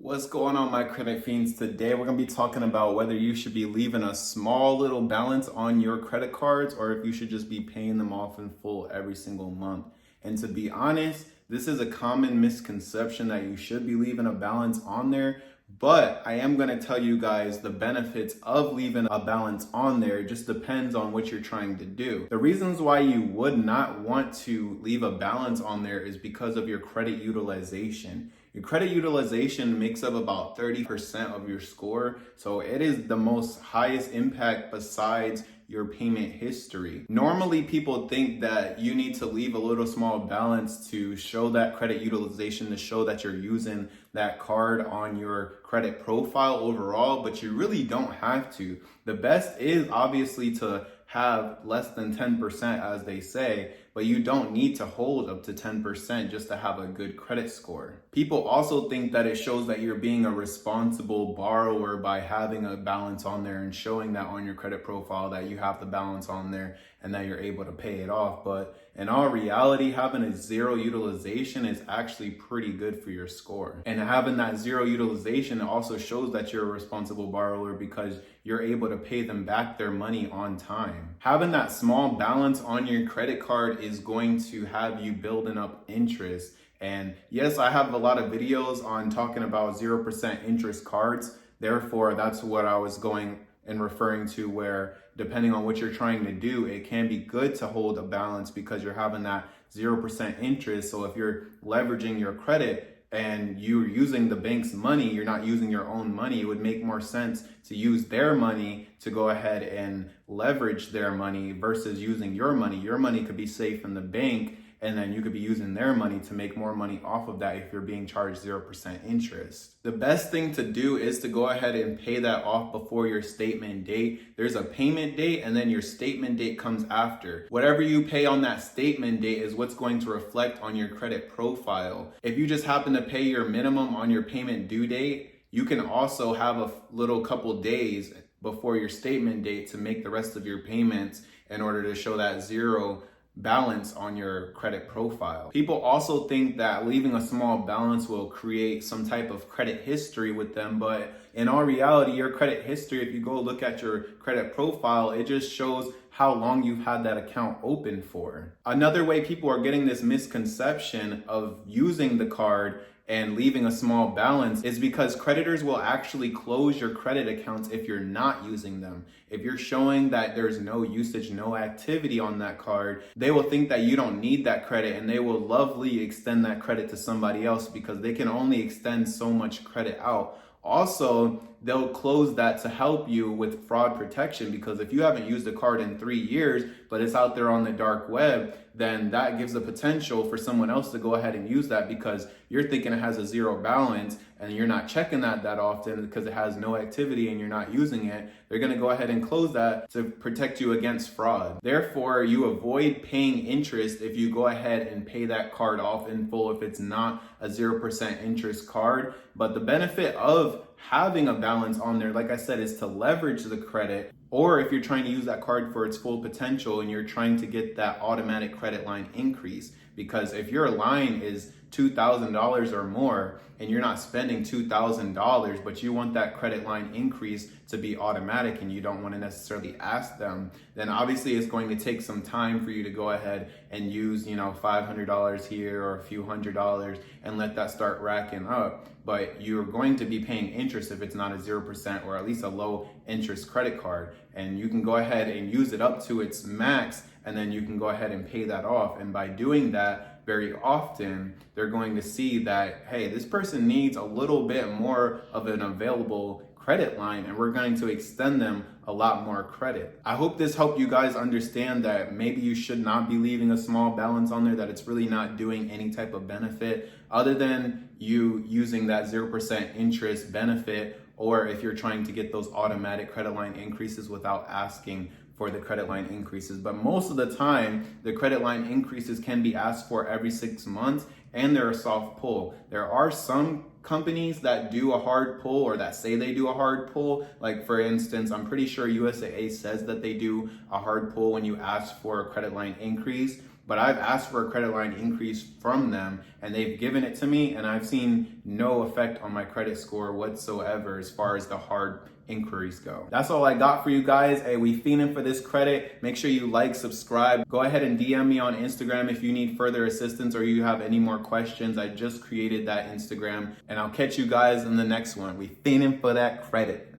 What's going on, my credit fiends? Today we're going to be talking about whether you should be leaving a small little balance on your credit cards or if you should just be paying them off in full every single month. And to be honest, this is a common misconception that you should be leaving a balance on there, but I am going to tell you guys the benefits of leaving a balance on there. It just depends on what you're trying to do. The reasons why you would not want to leave a balance on there is because of your credit utilization. Your credit utilization makes up about 30% of your score, so it is the most highest impact besides your payment history. Normally, people think that you need to leave a little small balance to show that credit utilization, to show that you're using that card on your credit profile overall, but you really don't have to. The best is obviously to have less than 10%, as they say, but you don't need to hold up to 10% just to have a good credit score. People also think that it shows that you're being a responsible borrower by having a balance on there and showing that on your credit profile that you have the balance on there and that you're able to pay it off. But in all reality, having a zero utilization is actually pretty good for your score. And having that zero utilization also shows that you're a responsible borrower because you're able to pay them back their money on time. Having that small balance on your credit card is going to have you building up interest. And yes, I have a lot of videos on talking about 0% interest cards. Therefore, that's what I was going and referring to, where depending on what you're trying to do, it can be good to hold a balance because you're having that 0% interest. So if you're leveraging your credit and you're using the bank's money, you're not using your own money, it would make more sense to use their money to go ahead and leverage their money versus using your money. Your money could be safe in the bank, and then you could be using their money to make more money off of that if you're being charged 0% interest. The best thing to do is to go ahead and pay that off before your statement date. There's a payment date and then your statement date comes after. Whatever you pay on that statement date is what's going to reflect on your credit profile. If you just happen to pay your minimum on your payment due date, you can also have a little couple days before your statement date to make the rest of your payments in order to show that zero balance on your credit profile. People also think that leaving a small balance will create some type of credit history with them, but in all reality, your credit history, if you go look at your credit profile, it just shows how long you've had that account open for. Another way people are getting this misconception of using the card and leaving a small balance is because creditors will actually close your credit accounts if you're not using them. If you're showing that there's no usage, no activity on that card, they will think that you don't need that credit and they will lovely extend that credit to somebody else because they can only extend so much credit out. Also, they'll close that to help you with fraud protection, because if you haven't used a card in 3 years, but it's out there on the dark web, then that gives the potential for someone else to go ahead and use that because you're thinking it has a zero balance and you're not checking that often because it has no activity and you're not using it. They're going to go ahead and close that to protect you against fraud. Therefore, you avoid paying interest if you go ahead and pay that card off in full if it's not a 0% interest card. But the benefit of having a balance on there, like I said, is to leverage the credit, or if you're trying to use that card for its full potential and you're trying to get that automatic credit line increase. Because if your line is $2,000 or more and you're not spending $2,000, but you want that credit line increase to be automatic and you don't want to necessarily ask them, then obviously it's going to take some time for you to go ahead and use, $500 here or a few $100s and let that start racking up. But you're going to be paying interest if it's not a 0% or at least a low interest credit card. And you can go ahead and use it up to its max, and then you can go ahead and pay that off. And by doing that very often, they're going to see that, hey, this person needs a little bit more of an available credit line, and we're going to extend them a lot more credit. I hope this helped you guys understand that maybe you should not be leaving a small balance on there, that it's really not doing any type of benefit other than you using that 0% interest benefit, or if you're trying to get those automatic credit line increases without asking for the credit line increases. But most of the time, the credit line increases can be asked for every 6 months, and they're a soft pull. There are some companies that do a hard pull, or that say they do a hard pull. Like for instance, I'm pretty sure USAA says that they do a hard pull when you ask for a credit line increase. but I've asked for a credit line increase from them and they've given it to me, and I've seen no effect on my credit score whatsoever as far as the hard inquiries go. That's all I got for you guys. Hey, we fiending for this credit. Make sure you like, subscribe. Go ahead and DM me on Instagram if you need further assistance or you have any more questions. I just created that Instagram, and I'll catch you guys in the next one. We fiending for that credit.